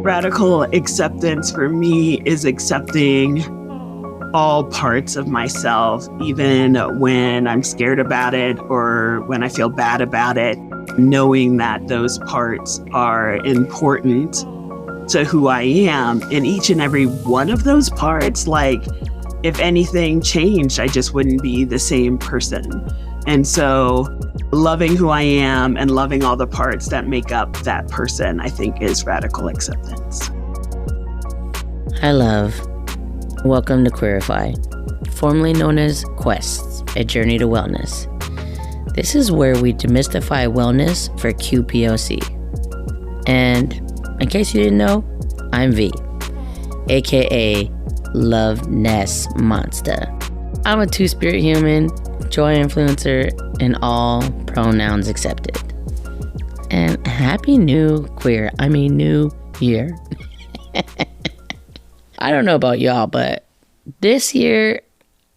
Radical acceptance for me is accepting all parts of myself, even when I'm scared about it or when I feel bad about it, knowing that those parts are important to who I am. And each and every one of those parts, like, if anything changed, I just wouldn't be the same person. And so loving who I am and loving all the parts that make up that person, I think, is radical acceptance. Hi, love. Welcome to Queerify, formerly known as Quests, a journey to wellness. This is where we demystify wellness for QPOC. And in case you didn't know, I'm V, aka Love Ness Monster. I'm a two-spirit human, joy influencer, and all pronouns accepted. And happy new year. I don't know about y'all, but this year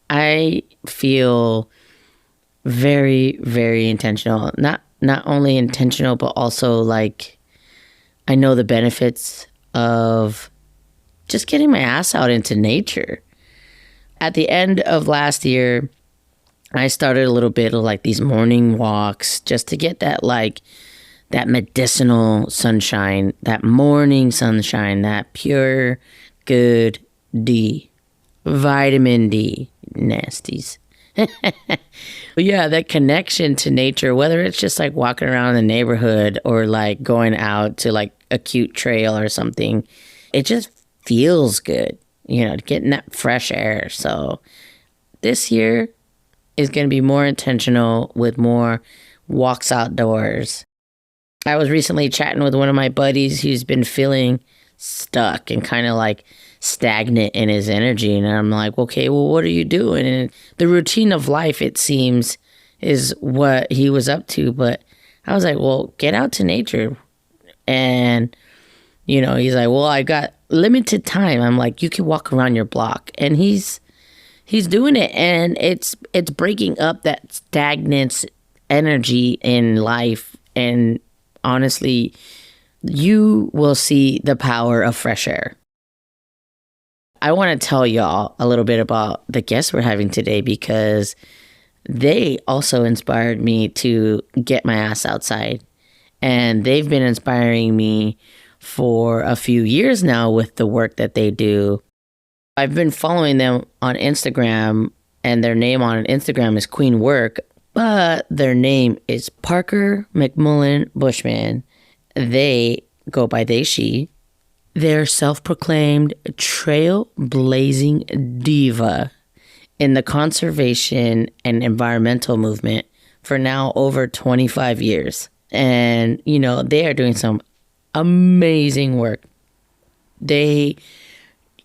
I feel very, very intentional. Not only intentional, but also like I know the benefits of just getting my ass out into nature. At the end of last year, I started a little bit of like these morning walks just to get that medicinal sunshine, that morning sunshine, that pure good D, vitamin D, nasties. But yeah, that connection to nature, whether it's just like walking around the neighborhood or like going out to like a cute trail or something, it just feels good, getting that fresh air. So this year is going to be more intentional with more walks outdoors. I was recently chatting with one of my buddies who's been feeling stuck and kind of like stagnant in his energy. And I'm like, okay, well, what are you doing? And the routine of life, it seems, is what he was up to. But I was like, well, get out to nature. And, he's like, well, I got limited time. I'm like, you can walk around your block. And he's doing it. And it's breaking up that stagnant energy in life. And honestly, you will see the power of fresh air. I want to tell y'all a little bit about the guests we're having today because they also inspired me to get my ass outside. And they've been inspiring me for a few years now with the work that they do. I've been following them on Instagram, and their name on Instagram is Queen Work, but their name is Parker McMullen Bushman. They go by they, she. They're self-proclaimed trailblazing diva in the conservation and environmental movement for now over 25 years. And, they are doing some amazing work. They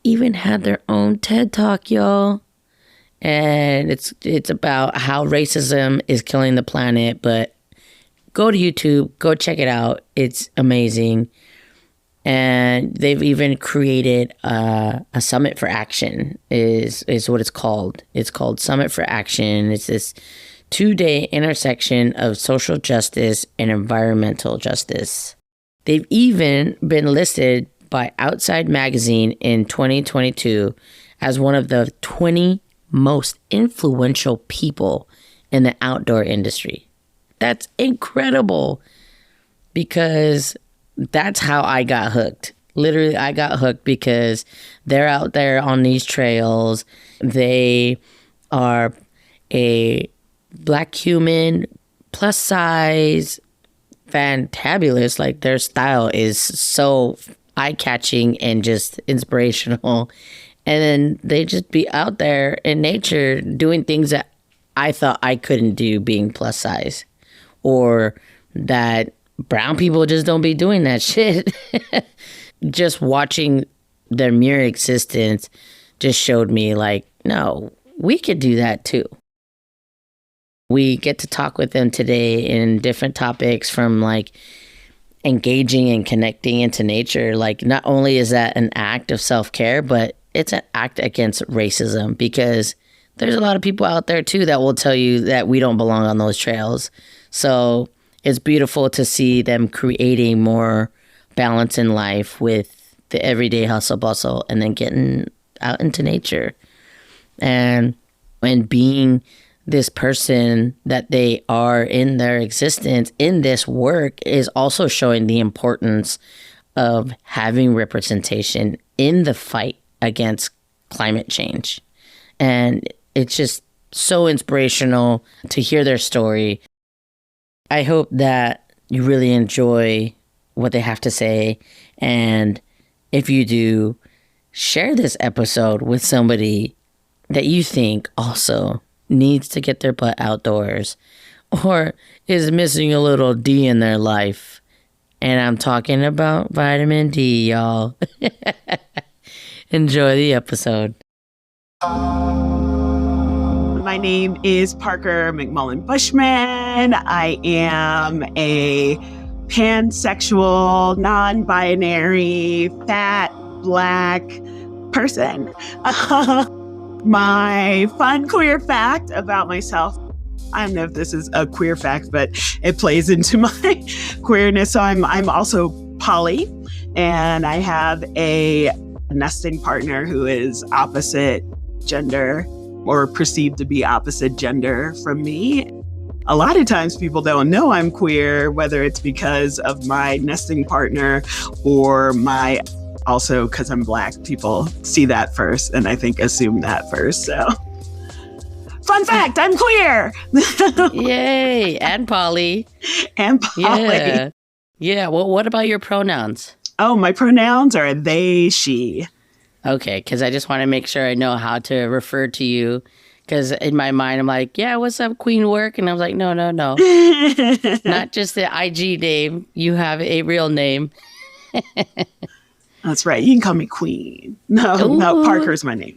even had their own TED Talk, y'all. And it's about how racism is killing the planet. But go to YouTube, go check it out. It's amazing. And they've even created a Summit for Action is what it's called. It's called Summit for Action. It's this 2-day intersection of social justice and environmental justice. They've even been listed by Outside Magazine in 2022 as one of the 20 most influential people in the outdoor industry. That's incredible because that's how I got hooked. Literally, I got hooked because they're out there on these trails. They are a Black human, plus size, fantabulous. Like, their style is so eye-catching and just inspirational. And then they just be out there in nature doing things that I thought I couldn't do being plus size, or that brown people just don't be doing that shit. Just watching their mere existence just showed me like, no, we could do that too. We get to talk with them today in different topics, from like engaging and connecting into nature. Like, not only is that an act of self-care, but it's an act against racism, because there's a lot of people out there too that will tell you that we don't belong on those trails. So it's beautiful to see them creating more balance in life with the everyday hustle bustle and then getting out into nature and being this person that they are in their existence in this work is also showing the importance of having representation in the fight against climate change. And it's just so inspirational to hear their story. I hope that you really enjoy what they have to say. And if you do, share this episode with somebody that you think also needs to get their butt outdoors or is missing a little D in their life. And I'm talking about vitamin D, y'all. Enjoy the episode. My name is Parker McMullen Bushman. I am a pansexual, non-binary, fat, Black person. My fun queer fact about myself, I don't know if this is a queer fact, but it plays into my queerness. So I'm also poly, and I have a nesting partner who is opposite gender or perceived to be opposite gender from me. A lot of times people don't know I'm queer, whether it's because of my nesting partner or also because I'm Black. People see that first and I think assume that first. So fun fact, I'm queer. Yay. And poly. And poly. Yeah. Well, what about your pronouns? Oh, my pronouns are they, she. Okay, because I just want to make sure I know how to refer to you. Because in my mind, I'm like, yeah, what's up, Queen Work? And I was like, no. Not just the IG name. You have a real name. That's right. You can call me Queen. No, Parker's my name.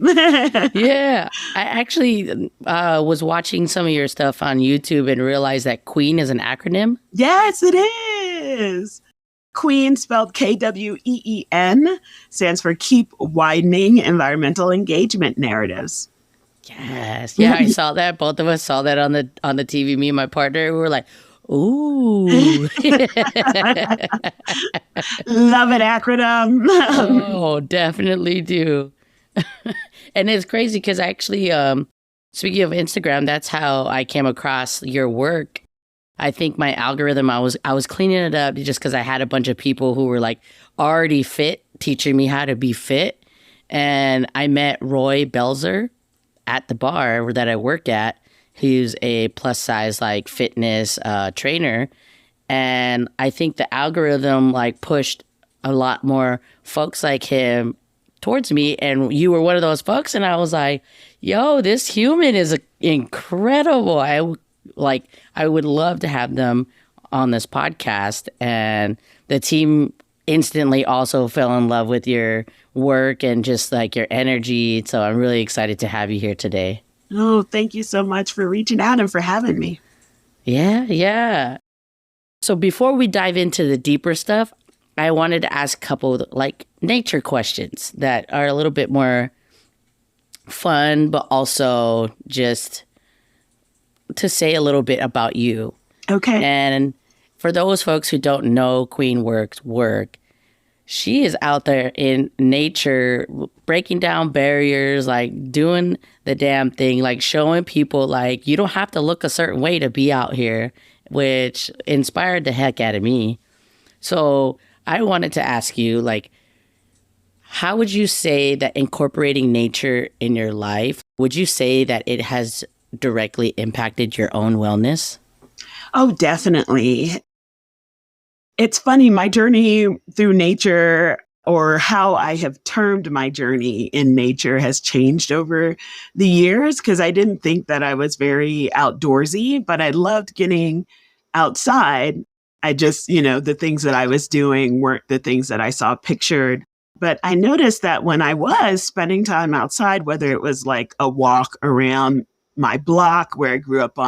Yeah. I actually was watching some of your stuff on YouTube and realized that Queen is an acronym. Yes, it is. Queen, spelled Kween, stands for Keep Widening Environmental Engagement Narratives. Yes. Yeah, I saw that. Both of us saw that on the TV. Me and my partner, we were like, ooh. Love an acronym. Oh, definitely do. And it's crazy because actually, speaking of Instagram, that's how I came across your work. I think my algorithm, I was cleaning it up just because I had a bunch of people who were like already fit, teaching me how to be fit. And I met Roy Belzer at the bar that I work at. He's a plus size like fitness trainer. And I think the algorithm like pushed a lot more folks like him towards me. And you were one of those folks. And I was like, yo, this human is incredible. I would love to have them on this podcast. And the team instantly also fell in love with your work and just like your energy. So I'm really excited to have you here today. Oh, thank you so much for reaching out and for having me. Yeah. So before we dive into the deeper stuff, I wanted to ask a couple like nature questions that are a little bit more fun, but also just to say a little bit about you. Okay. And for those folks who don't know Queen Work's work, she is out there in nature, breaking down barriers, like doing the damn thing, like showing people like you don't have to look a certain way to be out here, which inspired the heck out of me. So I wanted to ask you, like, how would you say that incorporating nature in your life, would you say that it has directly impacted your own wellness? Oh, definitely. It's funny, my journey through nature, or how I have termed my journey in nature, has changed over the years because I didn't think that I was very outdoorsy, but I loved getting outside. I just, the things that I was doing weren't the things that I saw pictured. But I noticed that when I was spending time outside, whether it was like a walk around my block where I grew up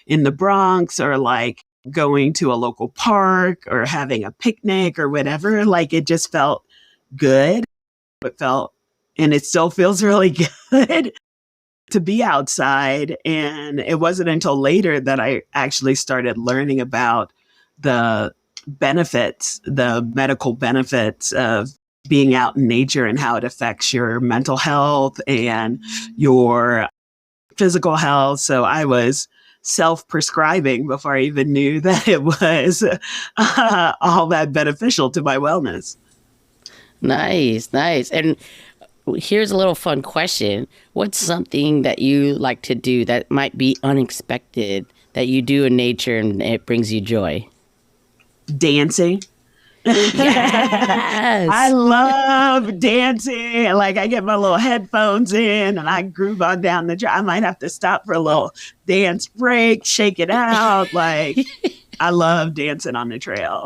in the Bronx, or like going to a local park or having a picnic or whatever, like it just felt good. And it still feels really good to be outside. And it wasn't until later that I actually started learning about the benefits, the medical benefits of being out in nature and how it affects your mental health and your physical health. So I was self-prescribing before I even knew that it was all that beneficial to my wellness. Nice, nice. And here's a little fun question. What's something that you like to do that might be unexpected that you do in nature and it brings you joy? Dancing. Yes. I love dancing. Like I get my little headphones in and I groove on down the drive. I might have to stop for a little dance break, shake it out. Like I love dancing on the trail.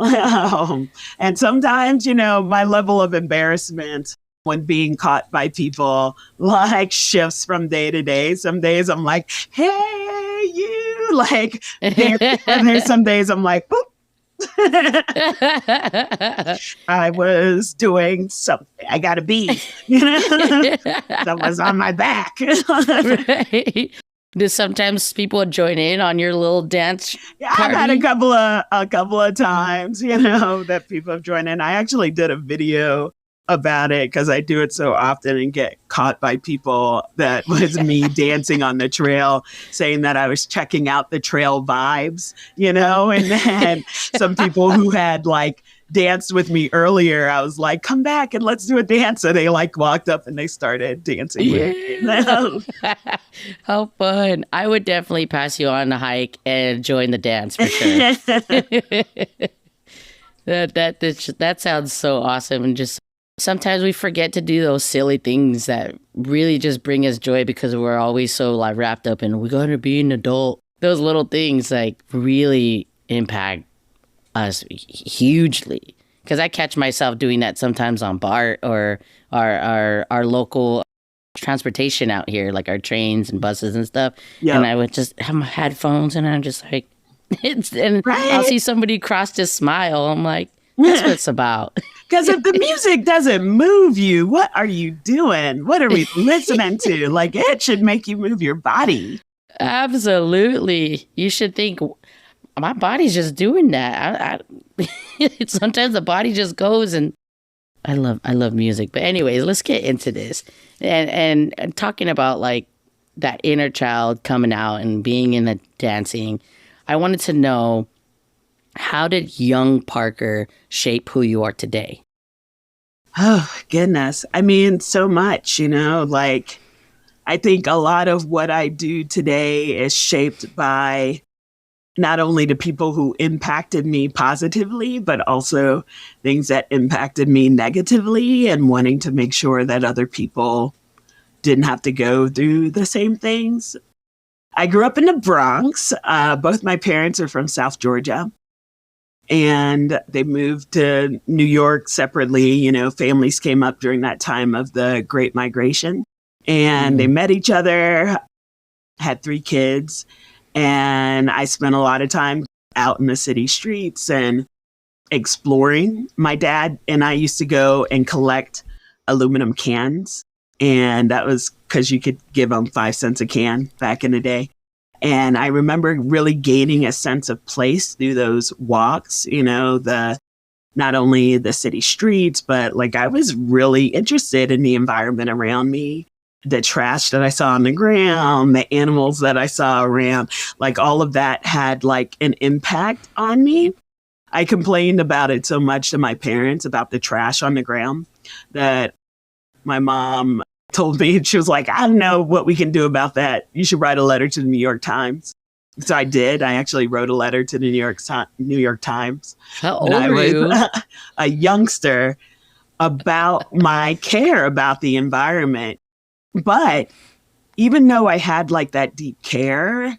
And sometimes, my level of embarrassment when being caught by people like shifts from day to day. Some days I'm like, hey, you, like, and there's some days I'm like, boop. I was doing something. I got a bee, that was on my back. Right. Do sometimes people join in on your little dance Yeah, party? I've had a couple of times, that people have joined in. I actually did a video about it because I do it so often and get caught by people that was me dancing on the trail, saying that I was checking out the trail vibes, and then some people who had like danced with me earlier, I was like, come back and let's do a dance. So they like walked up and they started dancing with me. How fun. I would definitely pass you on a hike and join the dance for sure. That sounds so awesome. And just sometimes we forget to do those silly things that really just bring us joy because we're always so like wrapped up in we gotta be an adult. Those little things like really impact us hugely. Because I catch myself doing that sometimes on BART or our local transportation out here, like our trains and buses and stuff. Yeah. And I would just have my headphones and I'm just like, and right. I'll see somebody cross to smile. I'm like, that's what it's about. Because if the music doesn't move you, what are you doing? What are we listening to? Like, it should make you move your body. Absolutely. You should think, my body's just doing that. Sometimes the body just goes, and I love music. But anyways, let's get into this. And talking about like that inner child coming out and being in the dancing, I wanted to know, how did young Parker shape who you are today? Oh, goodness. I mean, so much, like I think a lot of what I do today is shaped by not only the people who impacted me positively, but also things that impacted me negatively and wanting to make sure that other people didn't have to go through the same things. I grew up in the Bronx. Both my parents are from South Georgia. And they moved to New York separately. Families came up during that time of the Great Migration. And they met each other, had 3 kids. And I spent a lot of time out in the city streets and exploring. My dad and I used to go and collect aluminum cans. And that was because you could give them 5 cents a can back in the day. And I remember really gaining a sense of place through those walks, not only the city streets, but like I was really interested in the environment around me, the trash that I saw on the ground, the animals that I saw around, like all of that had like an impact on me. I complained about it so much to my parents about the trash on the ground that my mom told me, she was like, I don't know what we can do about that. You should write a letter to the New York Times. So I did. I actually wrote a letter to the New York Times. How old were you? A youngster about my care about the environment. But even though I had like that deep care,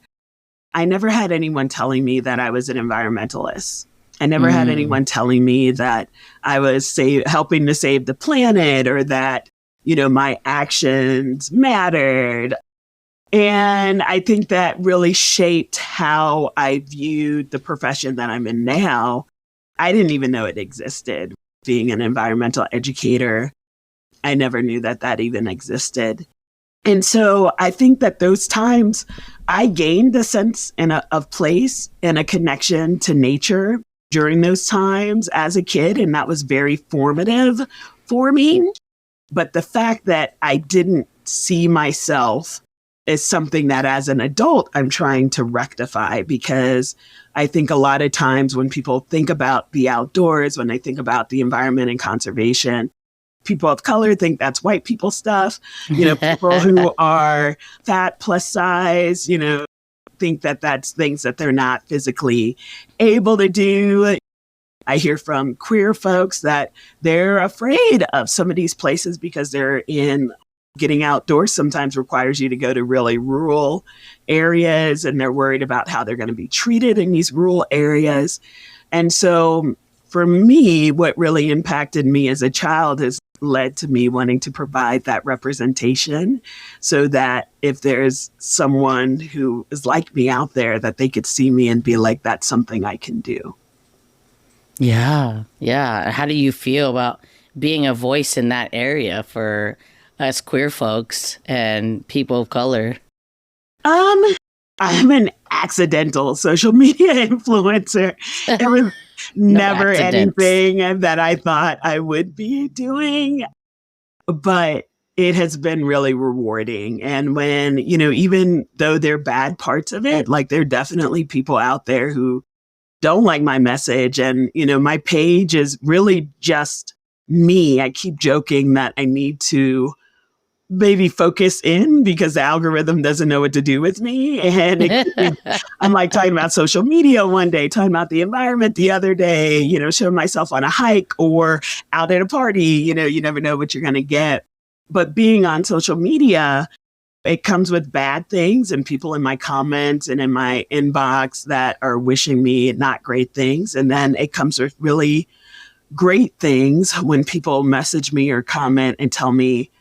I never had anyone telling me that I was an environmentalist. I never had anyone telling me that I was helping to save the planet or that my actions mattered. And I think that really shaped how I viewed the profession that I'm in now. I didn't even know it existed. Being an environmental educator, I never knew that even existed. And so I think that those times I gained a sense of place and a connection to nature during those times as a kid. And that was very formative for me. But the fact that I didn't see myself is something that as an adult, I'm trying to rectify, because I think a lot of times when people think about the outdoors, when they think about the environment and conservation, people of color think that's white people stuff. People who are fat, plus size, think that that's things that they're not physically able to do. I hear from queer folks that they're afraid of some of these places because they're in getting outdoors sometimes requires you to go to really rural areas, and they're worried about how they're going to be treated in these rural areas. And so for me, what really impacted me as a child has led to me wanting to provide that representation so that if there's someone who is like me out there, that they could see me and be like, that's something I can do. Yeah. Yeah. How do you feel about being a voice in that area for us queer folks and people of color? I'm an accidental social media influencer. It was never anything that I thought I would be doing, but it has been really rewarding. And when, even though there are bad parts of it, like there are definitely people out there who don't like my message. And, my page is really just me. I keep joking that I need to maybe focus in because the algorithm doesn't know what to do with me. And I'm like talking about social media one day, talking about the environment the other day, showing myself on a hike or out at a party, you never know what you're going to get. But being on social media, it comes with bad things and people in my comments and in my inbox that are wishing me not great things. And then it comes with really great things when people message me or comment and tell me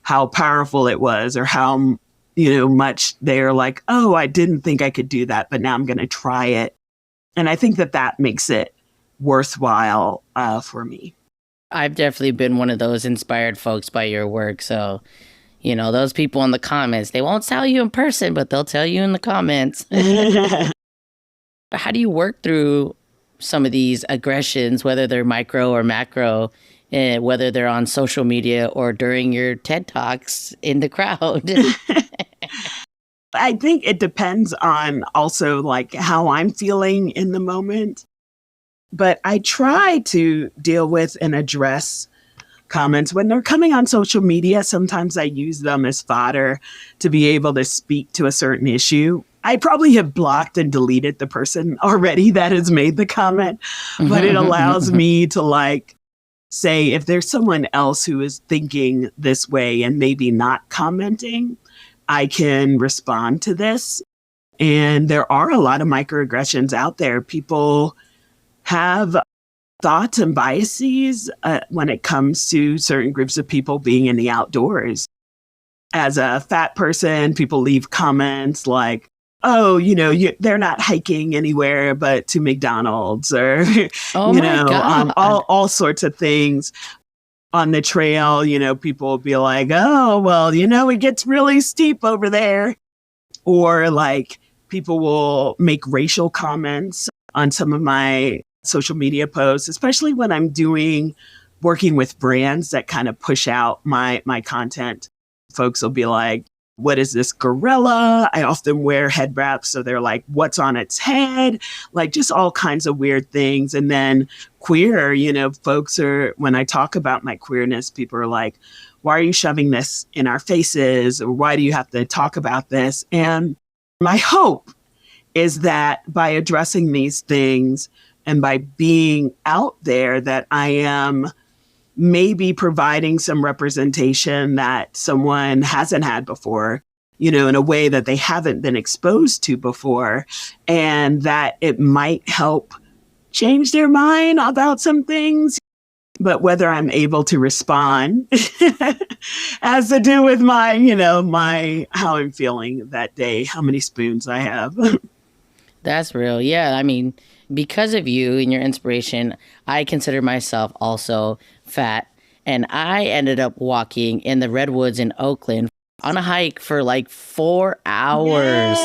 how powerful it was, or how, much they're like, oh, I didn't think I could do that, but now I'm going to try it. And I think that makes it worthwhile for me. I've definitely been one of those inspired folks by your work. So, those people in the comments, they won't tell you in person, but they'll tell you in the comments. How do you work through some of these aggressions, whether they're micro or macro, whether they're on social media or during your TED Talks in the crowd? I think it depends on also like how I'm feeling in the moment. But I try to deal with and address comments when they're coming on social media. Sometimes I use them as fodder to be able to speak to a certain issue. I probably have blocked and deleted the person already that has made the comment, but it allows me to say, if there's someone else who is thinking this way and maybe not commenting, I can respond to this. And there are a lot of microaggressions out there. People have thoughts and biases when it comes to certain groups of people being in the outdoors. As a fat person, people leave comments like, oh, they're not hiking anywhere but to McDonald's, or, all sorts of things on the trail. People will be like, oh, well, it gets really steep over there. Or people will make racial comments on some of my social media posts, especially when I'm working with brands that kind of push out my content. Folks will be like, what is this gorilla? I often wear head wraps. So they're like, what's on its head? Just all kinds of weird things. And then queer, folks when I talk about my queerness, people are like, why are you shoving this in our faces? Or why do you have to talk about this? And my hope is that by addressing these things and by being out there, that I am maybe providing some representation that someone hasn't had before, in a way that they haven't been exposed to before, and that it might help change their mind about some things. But whether I'm able to respond has to do with my how I'm feeling that day, how many spoons I have. That's real. Yeah. I mean, because of you and your inspiration, I consider myself also fat. And I ended up walking in the redwoods in Oakland on a hike for 4 hours. Yes.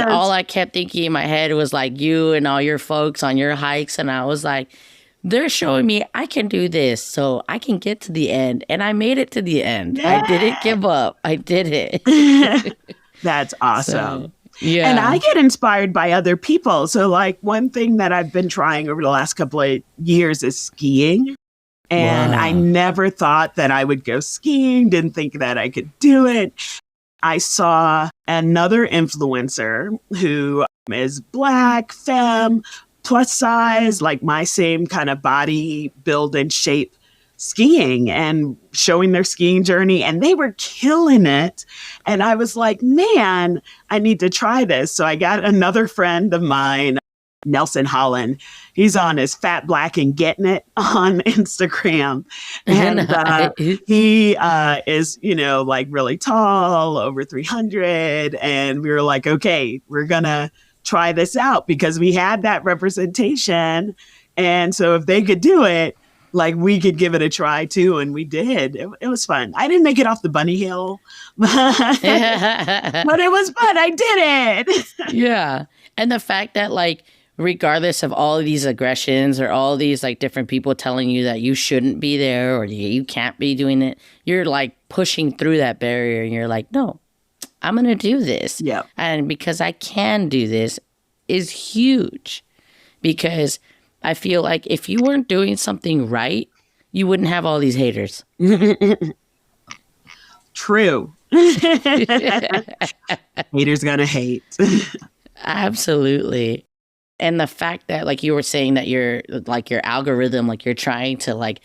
And all I kept thinking in my head was you and all your folks on your hikes. And I was like, they're showing me I can do this, so I can get to the end. And I made it to the end. Yeah. I didn't give up. I did it. That's awesome. So, yeah. And I get inspired by other people. So, like, one thing that I've been trying over the last couple of years is skiing. And I never thought that I would go skiing, didn't think that I could do it. I saw another influencer who is Black, femme, plus size, like my same kind of body build and shape, skiing and showing their skiing journey, and they were killing it. And I was like, man, I need to try this. So I got another friend of mine, Nelson Holland. He's on his Fat Black and Getting It on Instagram. And he is, like really tall, over 300. And we were like, okay, we're going to try this out because we had that representation. And so if they could do it, like we could give it a try too. And we did. It was fun. I didn't make it off the bunny hill, but it was fun. I did it. Yeah. And the fact that like, regardless of all of these aggressions or all these like different people telling you that you shouldn't be there or you can't be doing it, you're like pushing through that barrier and you're like, no, I'm going to do this. Yeah. And because I can do this is huge, because I feel like if you weren't doing something right, you wouldn't have all these haters. True. Haters gonna hate. Absolutely. And the fact that like you were saying that you're like your algorithm, like you're trying to like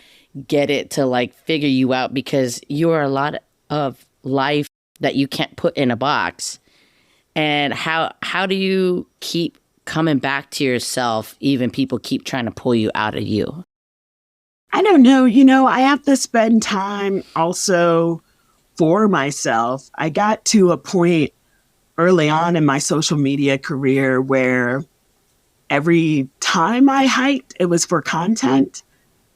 get it to like figure you out because you are a lot of life that you can't put in a box. And how do you keep coming back to yourself, even people keep trying to pull you out of you? I don't know. I have to spend time also for myself. I got to a point early on in my social media career where every time I hiked, it was for content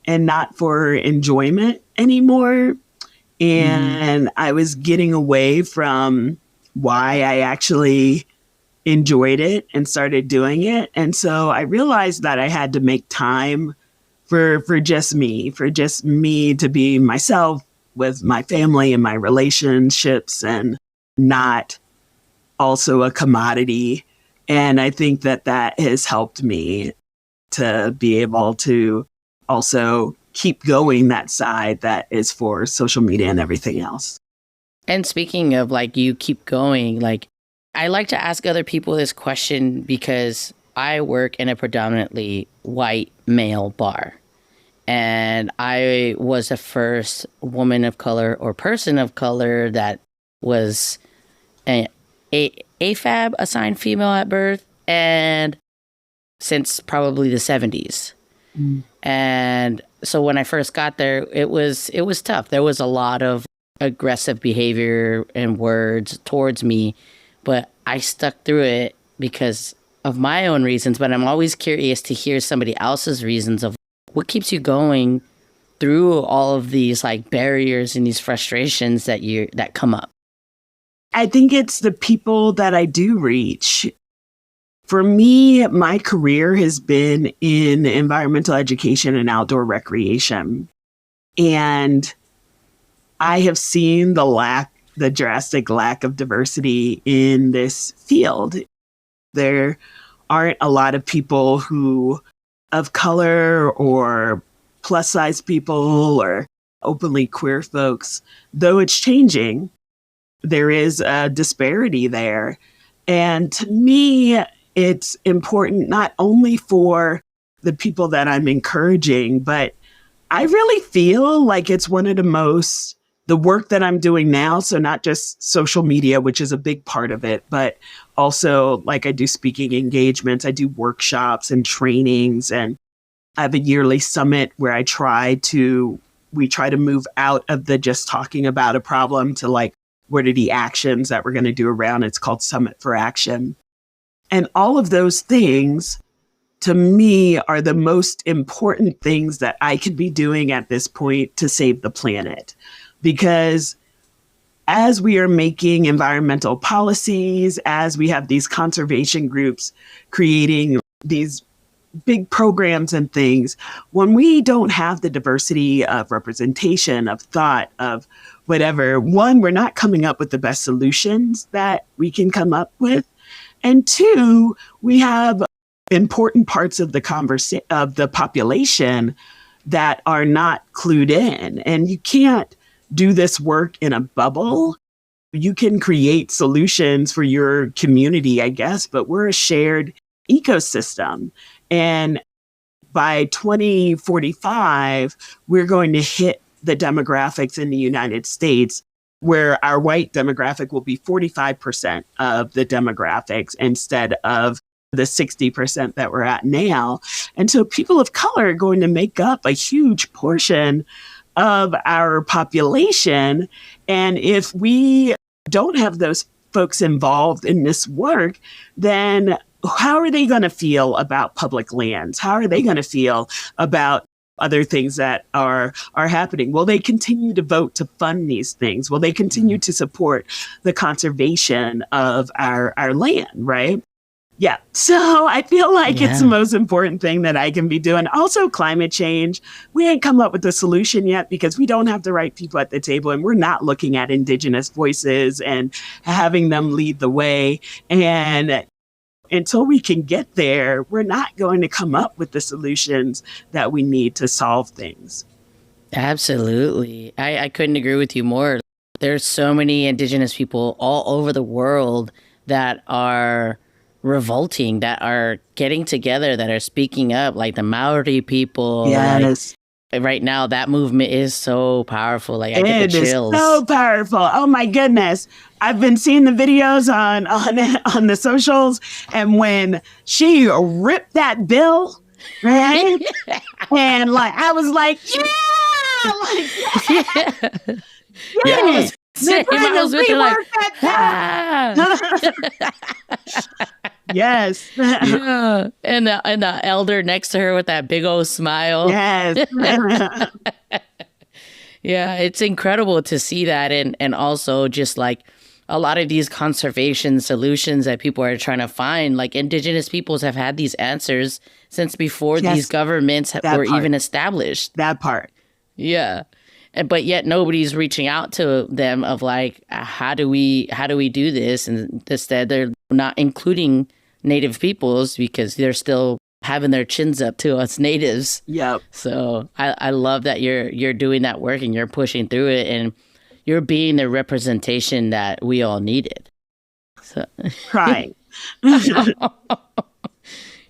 and not for enjoyment anymore. And I was getting away from why I actually enjoyed it and started doing it. And so I realized that I had to make time for just me to be myself with my family and my relationships and not also a commodity. And I think that has helped me to be able to also keep going that side that is for social media and everything else. And speaking of like you keep going, like I like to ask other people this question because I work in a predominantly white male bar. And I was the first woman of color or person of color that was a AFAB, assigned female at birth, and since probably the 70s. And so when I first got there, it was tough. There was a lot of aggressive behavior and words towards me, but I stuck through it because of my own reasons. But I'm always curious to hear somebody else's reasons of what keeps you going through all of these like barriers and these frustrations that come up. I think it's the people that I do reach. For me, my career has been in environmental education and outdoor recreation. And I have seen the drastic lack of diversity in this field. There aren't a lot of people of color or plus size people or openly queer folks, though it's changing. There is a disparity there. And to me, it's important not only for the people that I'm encouraging, but I really feel like it's one of the work that I'm doing now. So not just social media, which is a big part of it, but also like I do speaking engagements, I do workshops and trainings, and I have a yearly summit where we try to move out of the just talking about a problem to like, what are the actions that we're going to do around? It's called Summit for Action. And all of those things, to me, are the most important things that I could be doing at this point to save the planet. Because as we are making environmental policies, as we have these conservation groups creating these big programs and things, when we don't have the diversity of representation, of thought, of whatever, one, we're not coming up with the best solutions that we can come up with. And two, we have important parts of the population that are not clued in. And you can't do this work in a bubble. You can create solutions for your community, I guess, but we're a shared ecosystem. And by 2045, we're going to hit the demographics in the United States where our white demographic will be 45% of the demographics instead of the 60% that we're at now. And so people of color are going to make up a huge portion of our population. And if we don't have those folks involved in this work, then how are they going to feel about public lands? How are they going to feel about other things that are happening? Will they continue to vote to fund these things? Will they continue to support the conservation of our land, right? Yeah. So I feel like it's the most important thing that I can be doing. Also, climate change. We ain't come up with the solution yet because we don't have the right people at the table, and we're not looking at Indigenous voices and having them lead the way. And until we can get there, we're not going to come up with the solutions that we need to solve things. Absolutely. I couldn't agree with you more. There's so many Indigenous people all over the world that are revolting, that are getting together, that are speaking up, like the Maori people. Yes. Like, right now, that movement is so powerful. Like, I get the chills. It is so powerful. Oh my goodness. I've been seeing the videos on the socials, and when she ripped that bill, right? And like I was like, yeah. I was with her like, yes. Yeah. And the elder next to her with that big old smile. Yes. Yeah, it's incredible to see that. And also just like a lot of these conservation solutions that people are trying to find, like Indigenous peoples have had these answers since before these governments were even established. That part. Yeah. But yet nobody's reaching out to them of like, how do we do this? And instead they're not including Native peoples because they're still having their chins up to us natives. Yep. So I love that you're doing that work and you're pushing through it and you're being the representation that we all needed. So crying.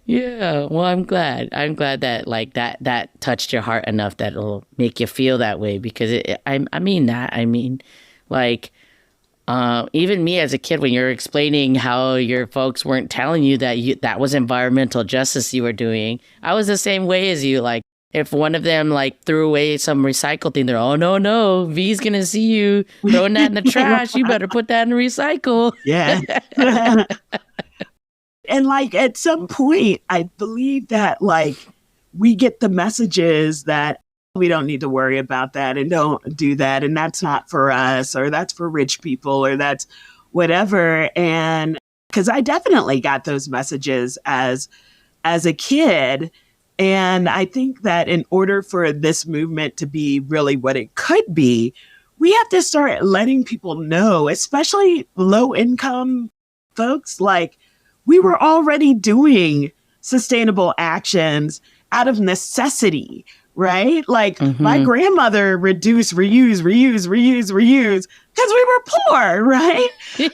Yeah, well, I'm glad that like that touched your heart enough that it'll make you feel that way because I mean that. I mean, like, even me as a kid, when you're explaining how your folks weren't telling you that was environmental justice you were doing, I was the same way as you. Like, if one of them like threw away some recycle thing, they're, oh no, V's gonna see you throwing that in the trash. You better put that in recycle. Yeah. And like at some point, I believe that like we get the messages that we don't need to worry about that and don't do that. And that's not for us, or that's for rich people, or that's whatever. And because I definitely got those messages as a kid. And I think that in order for this movement to be really what it could be, we have to start letting people know, especially low income folks, like, we were already doing sustainable actions out of necessity, right? Like my grandmother reduced, reuse because we were poor, right?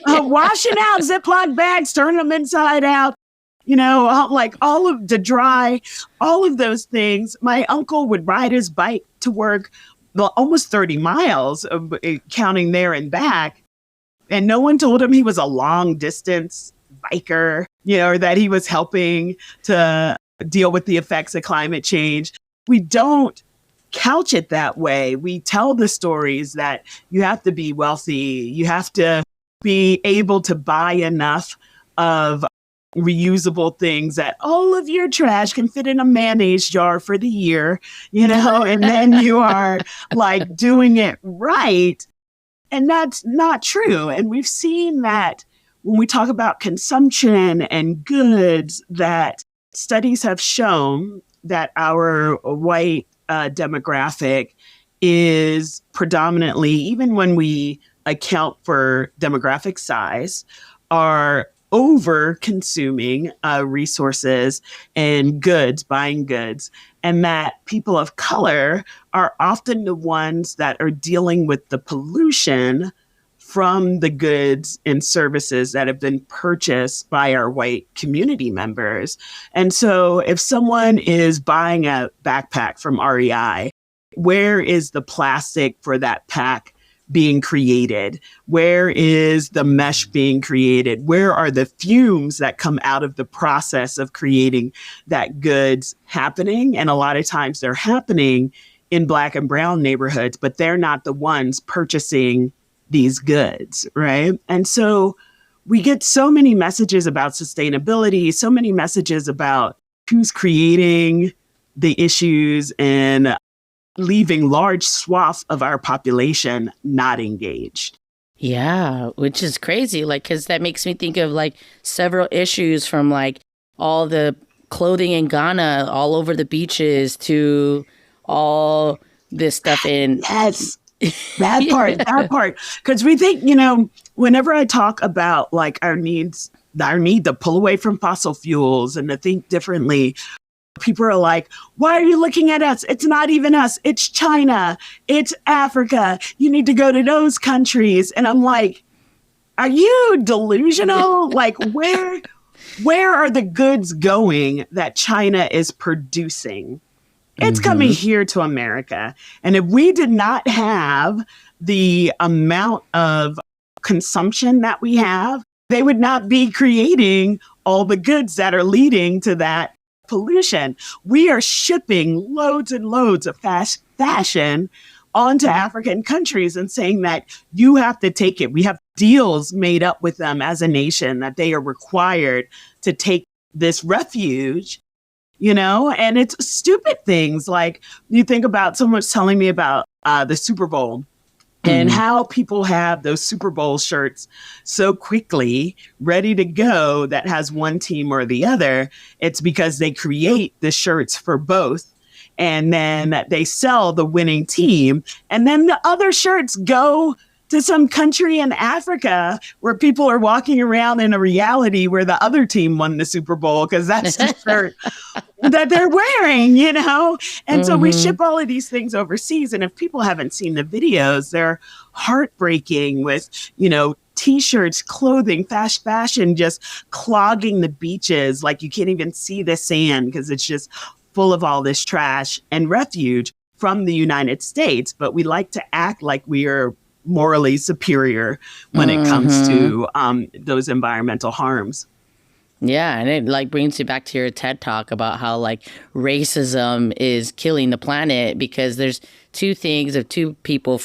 Washing out Ziploc bags, turning them inside out, like all of the dry, all of those things. My uncle would ride his bike to work, almost 30 miles, counting there and back. And no one told him he was a long distance biker, or that he was helping to deal with the effects of climate change. We don't couch it that way. We tell the stories that you have to be wealthy. You have to be able to buy enough of reusable things that all of your trash can fit in a mayonnaise jar for the year, and then you are like doing it right. And that's not true. And we've seen that when we talk about consumption and goods, that studies have shown that our white demographic is predominantly, even when we account for demographic size, are over consuming resources and goods, buying goods, and that people of color are often the ones that are dealing with the pollution from the goods and services that have been purchased by our white community members. And so if someone is buying a backpack from REI, where is the plastic for that pack being created? Where is the mesh being created? Where are the fumes that come out of the process of creating that goods happening? And a lot of times they're happening in Black and brown neighborhoods, but they're not the ones purchasing these goods, right? And so we get so many messages about sustainability, so many messages about who's creating the issues and leaving large swaths of our population not engaged. Yeah, which is crazy. Like, because that makes me think of like several issues from like all the clothing in Ghana all over the beaches to all this stuff in. Yes. That part, that part. Because we think, whenever I talk about like our need to pull away from fossil fuels and to think differently, people are like, why are you looking at us? It's not even us. It's China. It's Africa. You need to go to those countries. And I'm like, are you delusional? Like, where are the goods going that China is producing? It's coming here to America. And if we did not have the amount of consumption that we have, they would not be creating all the goods that are leading to that pollution. We are shipping loads and loads of fast fashion onto African countries and saying that you have to take it. We have deals made up with them as a nation that they are required to take this refuge. And it's stupid things like you think about someone's telling me about the Super Bowl and how people have those Super Bowl shirts so quickly ready to go that has one team or the other. It's because they create the shirts for both and then they sell the winning team. And then the other shirts go to some country in Africa where people are walking around in a reality where the other team won the Super Bowl because that's the shirt that they're wearing, And so we ship all of these things overseas. And if people haven't seen the videos, they're heartbreaking with, T-shirts, clothing, fast fashion, just clogging the beaches. Like you can't even see the sand because it's just full of all this trash and refuge from the United States. But we like to act like we are morally superior when it comes to those environmental harms. Yeah, and it like brings you back to your TED talk about how like racism is killing the planet because there's two things of two people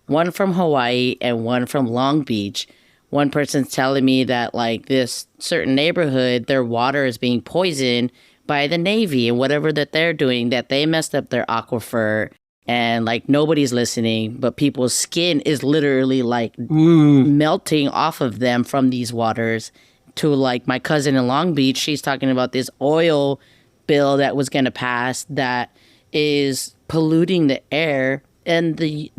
one from Hawaii and one from Long Beach. One person's telling me that like this certain neighborhood, their water is being poisoned by the Navy and whatever that they're doing, that they messed up their aquifer. And like nobody's listening, but people's skin is literally like melting off of them from these waters. To like my cousin in Long Beach, she's talking about this oil bill that was going to pass that is polluting the air. And the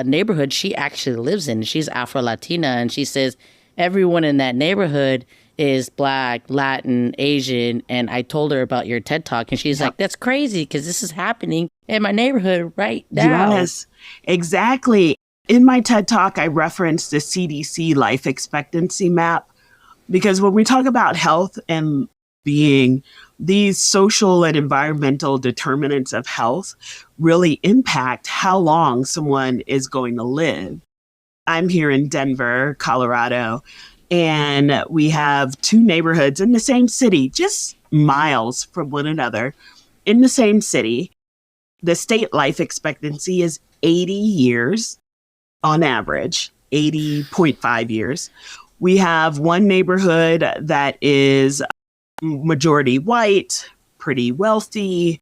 neighborhood she actually lives in, she's Afro-Latina, and she says everyone in that neighborhood is Black, Latin, Asian. And I told her about your TED Talk, and she's like, that's crazy because this is happening in my neighborhood right now. Yes, exactly. In my TED Talk, I referenced the CDC life expectancy map because when we talk about health and being, these social and environmental determinants of health really impact how long someone is going to live. I'm here in Denver, Colorado, and we have two neighborhoods in the same city, just miles from one another in the same city. The state life expectancy is 80 years on average, 80.5 years. We have one neighborhood that is majority white, pretty wealthy,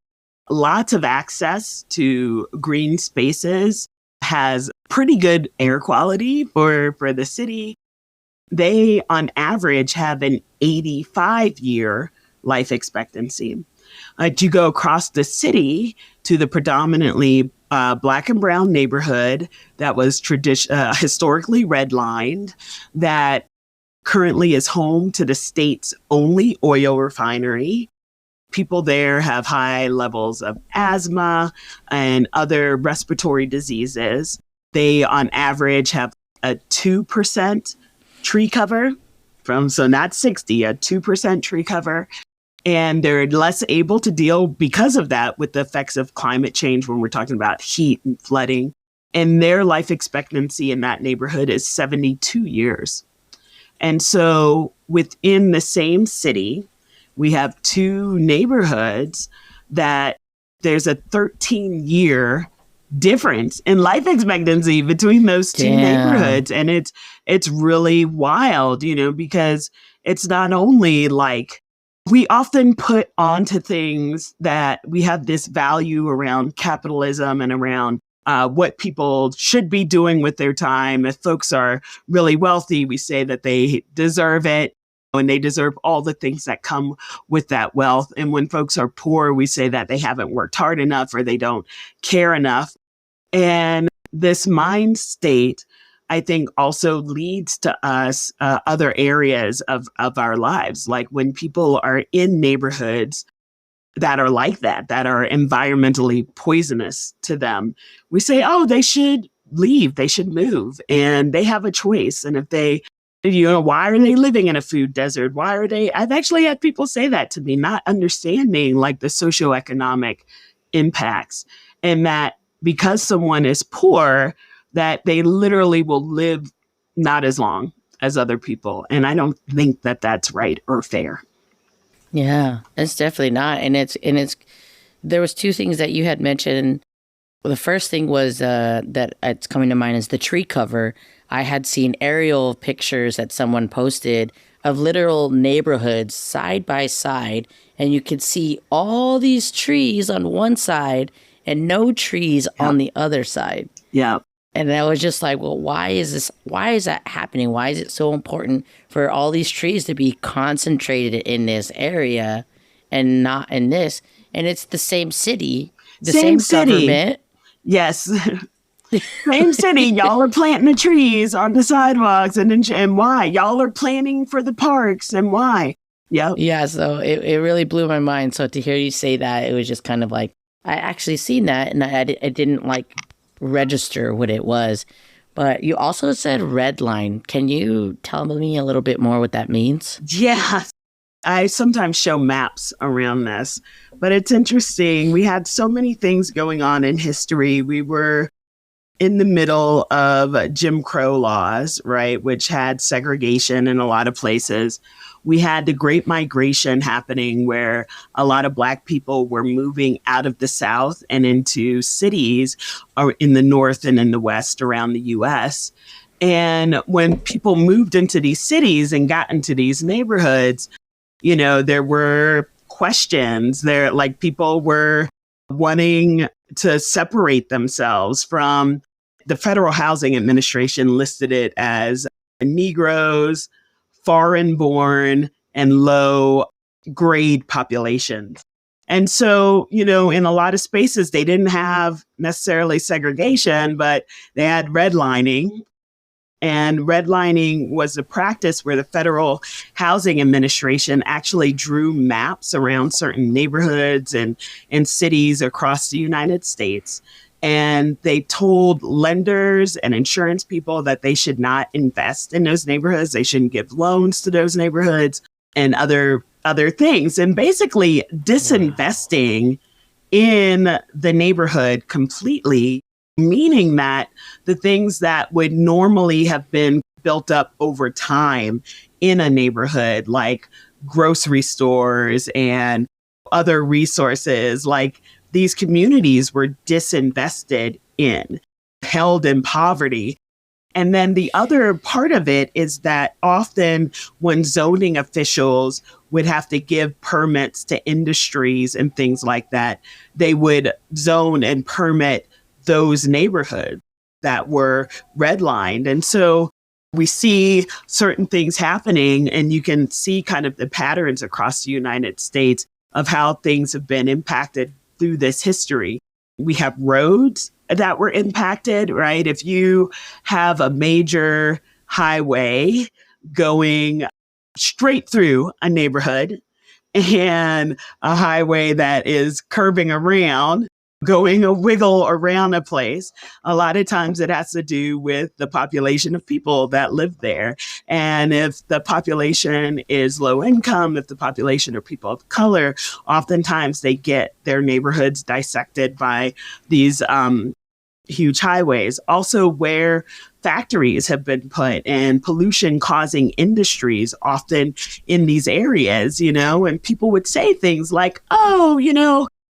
lots of access to green spaces, has pretty good air quality for the city. They, on average, have an 85-year life expectancy. To go across the city to the predominantly Black and brown neighborhood that was historically redlined, that currently is home to the state's only oil refinery. People there have high levels of asthma and other respiratory diseases. They, on average, have a 2% tree cover so not 60, a 2% tree cover. And they're less able to deal because of that with the effects of climate change when we're talking about heat and flooding. And their life expectancy in that neighborhood is 72 years. And so within the same city, we have two neighborhoods that there's a 13-year difference in life expectancy between those two neighborhoods. And it's really wild, because it's not only like we often put onto things that we have this value around capitalism and around what people should be doing with their time. If folks are really wealthy, we say that they deserve it and they deserve all the things that come with that wealth. And when folks are poor, we say that they haven't worked hard enough or they don't care enough. And this mind state, I think, also leads to us other areas of our lives. Like when people are in neighborhoods that are like that are environmentally poisonous to them, we say, oh, they should leave, they should move, and they have a choice. And if they, why are they living in a food desert? I've actually had people say that to me, not understanding like the socioeconomic impacts, and that because someone is poor, that they literally will live not as long as other people. And I don't think that that's right or fair. Yeah, it's definitely not. And it's there was two things that you had mentioned. Well, the first thing was that it's coming to mind is the tree cover. I had seen aerial pictures that someone posted of literal neighborhoods side by side, and you could see all these trees on one side and no trees on the other side. Yeah. And I was just like, well, why is that happening? Why is it so important for all these trees to be concentrated in this area and not in this? And it's the same city, the same government. Yes. Same city. Y'all are planting the trees on the sidewalks. And why? Y'all are planning for the parks. And why? Yep. Yeah. So it really blew my mind. So to hear you say that, it was just kind of like, I actually seen that and I didn't like register what it was. But you also said redline. Can you tell me a little bit more what that means? Yeah. I sometimes show maps around this, but it's interesting. We had so many things going on in history. We were in the middle of Jim Crow laws, right, which had segregation in a lot of places. We had the Great Migration happening where a lot of Black people were moving out of the South and into cities or in the North and in the West around the US. And when people moved into these cities and got into these neighborhoods, there were questions there, like people were wanting to separate themselves from the Federal Housing Administration listed it as Negroes, foreign-born, and low-grade populations. And so, in a lot of spaces, they didn't have necessarily segregation, but they had redlining. And redlining was a practice where the Federal Housing Administration actually drew maps around certain neighborhoods and cities across the United States. And they told lenders and insurance people that they should not invest in those neighborhoods. They shouldn't give loans to those neighborhoods and other things. And basically disinvesting in the neighborhood completely, meaning that the things that would normally have been built up over time in a neighborhood, like grocery stores and other resources, like these communities were disinvested in, held in poverty. And then the other part of it is that often when zoning officials would have to give permits to industries and things like that, they would zone and permit those neighborhoods that were redlined. And so we see certain things happening, and you can see kind of the patterns across the United States of how things have been impacted through this history. We have roads that were impacted, right? If you have a major highway going straight through a neighborhood and a highway that is curving around, going a wiggle around a place, a lot of times it has to do with the population of people that live there. And if the population is low income, if the population are people of color, oftentimes they get their neighborhoods dissected by these huge highways. Also, where factories have been put and pollution causing industries often in these areas, and people would say things like, oh,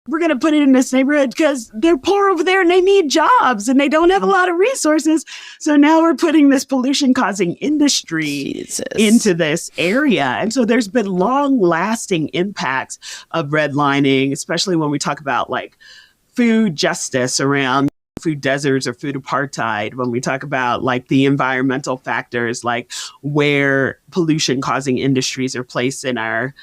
we're going to put it in this neighborhood because they're poor over there and they need jobs and they don't have a lot of resources. So now we're putting this pollution causing industry into this area. And so there's been long lasting impacts of redlining, especially when we talk about like food justice around food deserts or food apartheid, when we talk about like the environmental factors, like where pollution causing industries are placed in our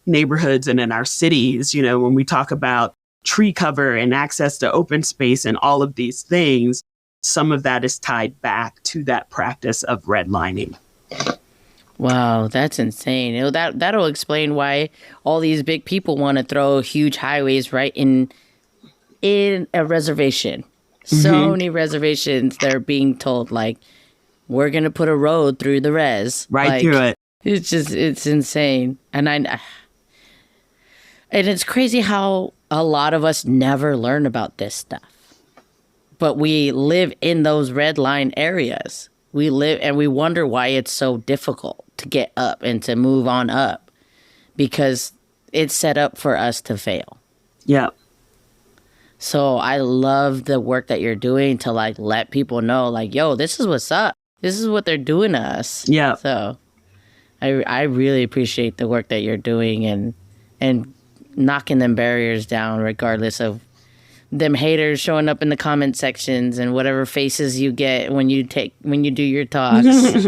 neighborhoods and in our cities, when we talk about tree cover and access to open space and all of these things, some of that is tied back to that practice of redlining. Wow, that's insane. That'll explain why all these big people want to throw huge highways right in a reservation. So many reservations, they're being told like, we're going to put a road through the res. Right through it. It's insane. And it's crazy how a lot of us never learn about this stuff. But we live in those red line areas. We live and we wonder why it's so difficult to get up and to move on up, because it's set up for us to fail. Yeah. So I love the work that you're doing to like let people know like, yo, this is what's up. This is what they're doing to us. Yeah. So I really appreciate the work that you're doing and knocking them barriers down, regardless of them haters showing up in the comment sections and whatever faces you get when you do your talks.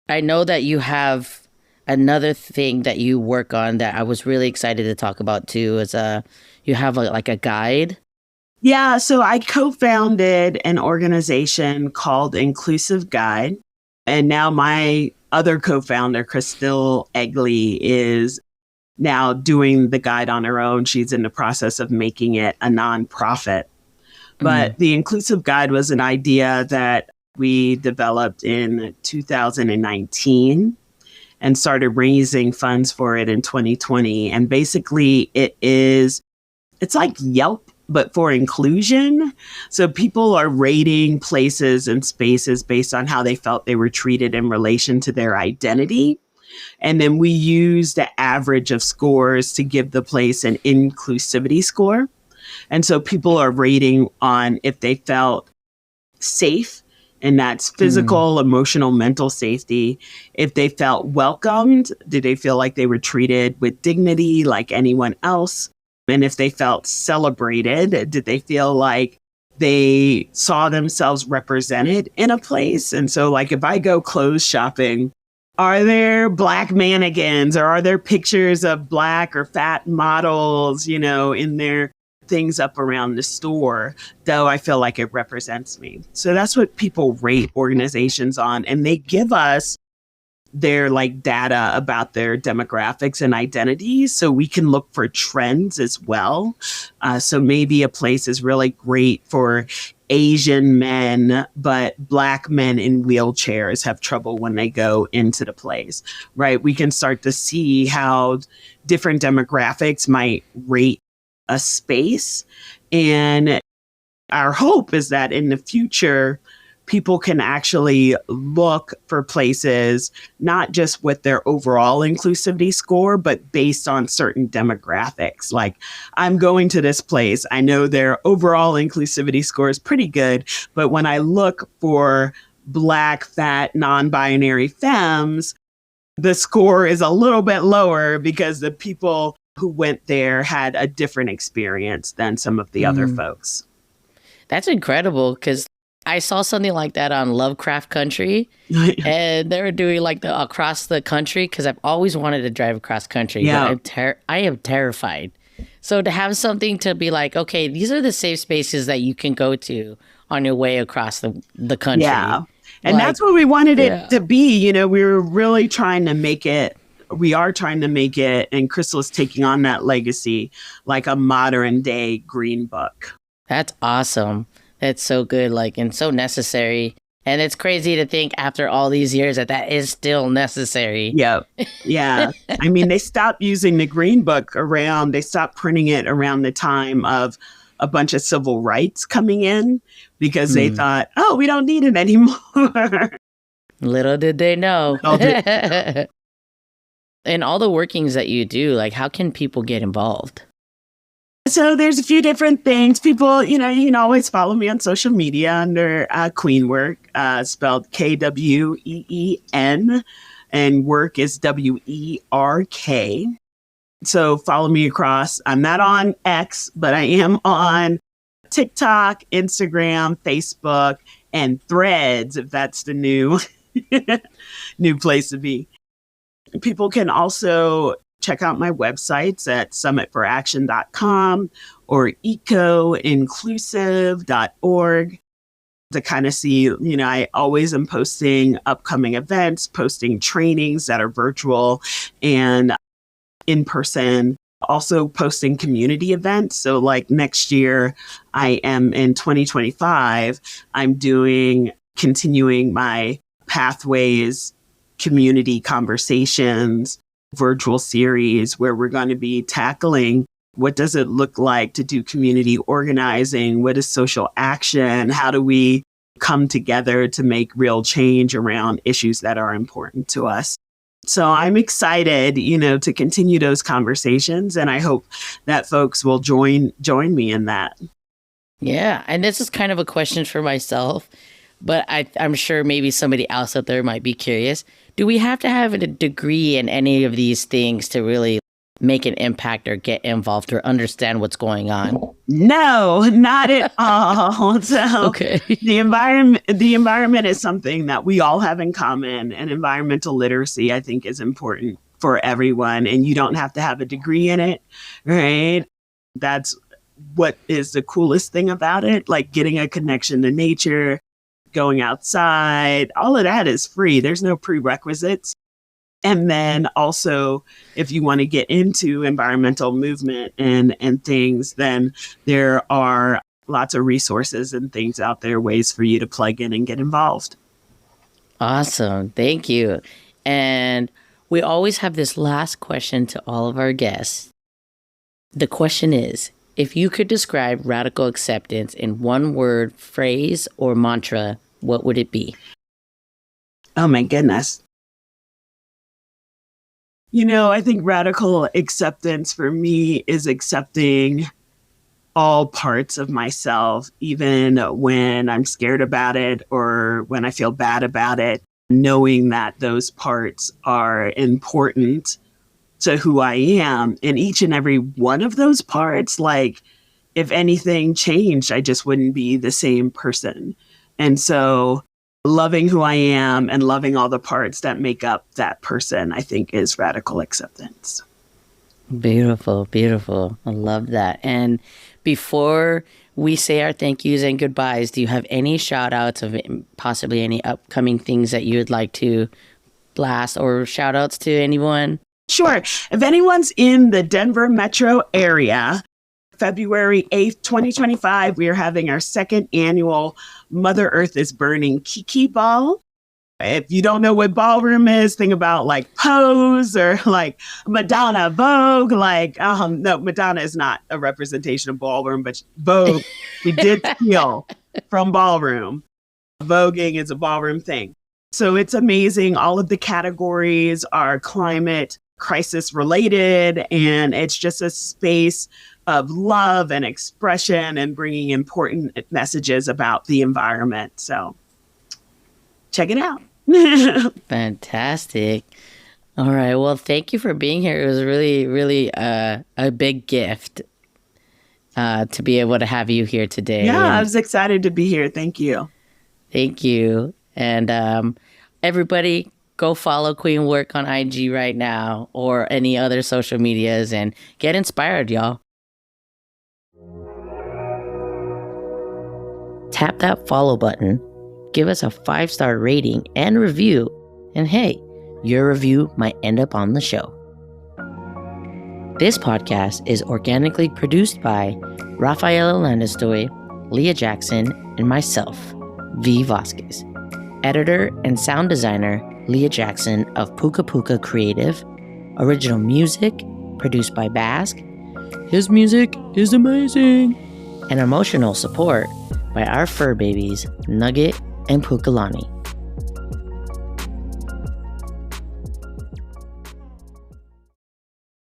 I know that you have another thing that you work on that I was really excited to talk about too, is you have a guide. Yeah, so I co-founded an organization called Inclusive Guide, and now my other co-founder, Crystal Egley, is now doing the guide on her own. She's in the process of making it a nonprofit. But the Inclusive Guide was an idea that we developed in 2019 and started raising funds for it in 2020. And basically it's like Yelp, but for inclusion. So people are rating places and spaces based on how they felt they were treated in relation to their identity. And then we use the average of scores to give the place an inclusivity score. And so people are rating on if they felt safe, and that's physical, emotional, mental safety. If they felt welcomed, did they feel like they were treated with dignity like anyone else? And if they felt celebrated, did they feel like they saw themselves represented in a place? And so like if I go clothes shopping, are there Black mannequins or are there pictures of Black or fat models, in their things up around the store, though I feel like it represents me. So that's what people rate organizations on. And they give us their data about their demographics and identities, so we can look for trends as well. So maybe a place is really great for Asian men, but Black men in wheelchairs have trouble when they go into the place, right? We can start to see how different demographics might rate a space. And our hope is that in the future, people can actually look for places, not just with their overall inclusivity score, but based on certain demographics. Like, I'm going to this place, I know their overall inclusivity score is pretty good, but when I look for Black, fat, non-binary femmes, the score is a little bit lower because the people who went there had a different experience than some of the other folks. That's incredible, because I saw something like that on Lovecraft Country, and they were doing like the across the country because I've always wanted to drive across country, but Yeah. I am terrified. So to have something to be like, okay, these are the safe spaces that you can go to on your way across the country. Yeah. And Like, that's what we wanted yeah. it to be. We were really trying to make it, we are trying to make it, and Crystal is taking on that legacy, like a modern day green book. That's awesome. That's so good, like, and so necessary. And it's crazy to think after all these years that is still necessary. Yeah. Yeah. I mean, they stopped using the green book they stopped printing it around the time of a bunch of civil rights coming in because they thought, oh, we don't need it anymore. Little did they know. Little did And all the workings that you do, like, how can people get involved? So there's a few different things. People, you can always follow me on social media under Queen Work, spelled Kween, and work is WERK. So follow me across. I'm not on X, but I am on TikTok, Instagram, Facebook, and Threads, if that's the new place to be. People can also check out my websites at summitforaction.com or ecoinclusive.org to kind of see, I always am posting upcoming events, posting trainings that are virtual and in person, also posting community events. So like next year, I am in 2025, I'm continuing my Pathways community conversations virtual series where we're going to be tackling what does it look like to do community organizing? What is social action? How do we come together to make real change around issues that are important to us? So I'm excited, to continue those conversations, and I hope that folks will join me in that. Yeah, and this is kind of a question for myself, but I'm sure maybe somebody else out there might be curious. Do we have to have a degree in any of these things to really make an impact or get involved or understand what's going on? No, not at all. So okay. The environment is something that we all have in common, and environmental literacy, I think, is important for everyone. And you don't have to have a degree in it, right? That's what is the coolest thing about it, like getting a connection to nature, going outside, all of that is free. There's no prerequisites. And then also, if you want to get into environmental movement and things, then there are lots of resources and things out there, ways for you to plug in and get involved. Awesome. Thank you. And we always have this last question to all of our guests. The question is, if you could describe radical acceptance in one word, phrase, or mantra, what would it be? Oh my goodness. I think radical acceptance for me is accepting all parts of myself, even when I'm scared about it or when I feel bad about it, knowing that those parts are important to who I am. And each and every one of those parts, like if anything changed, I just wouldn't be the same person. And so loving who I am and loving all the parts that make up that person, I think, is radical acceptance. Beautiful, beautiful. I love that. And before we say our thank yous and goodbyes, do you have any shout outs of possibly any upcoming things that you would like to blast or shout outs to anyone? Sure. If anyone's in the Denver metro area, February 8th, 2025, we are having our second annual Mother Earth is Burning Kiki Ball. If you don't know what ballroom is, think about like Pose or like Madonna Vogue. No, Madonna is not a representation of ballroom, but Vogue, we did steal from ballroom. Voguing is a ballroom thing. So it's amazing. All of the categories are climate crisis related, and it's just a space of love and expression and bringing important messages about the environment. So check it out. Fantastic. All right. Well, thank you for being here. It was really, really a big gift to be able to have you here today. Yeah, I was excited to be here. Thank you. Thank you. And everybody, go follow Queen Work on IG right now or any other social medias and get inspired, y'all. Tap that follow button, give us a 5-star rating and review, and hey, your review might end up on the show. This podcast is organically produced by Rafaela Landestoy, Leah Jackson, and myself, V. Vasquez. Editor and sound designer, Leah Jackson of Puka Puka Creative. Original music produced by Basque. His music is amazing. And emotional support by our fur babies, Nugget and Pukalani.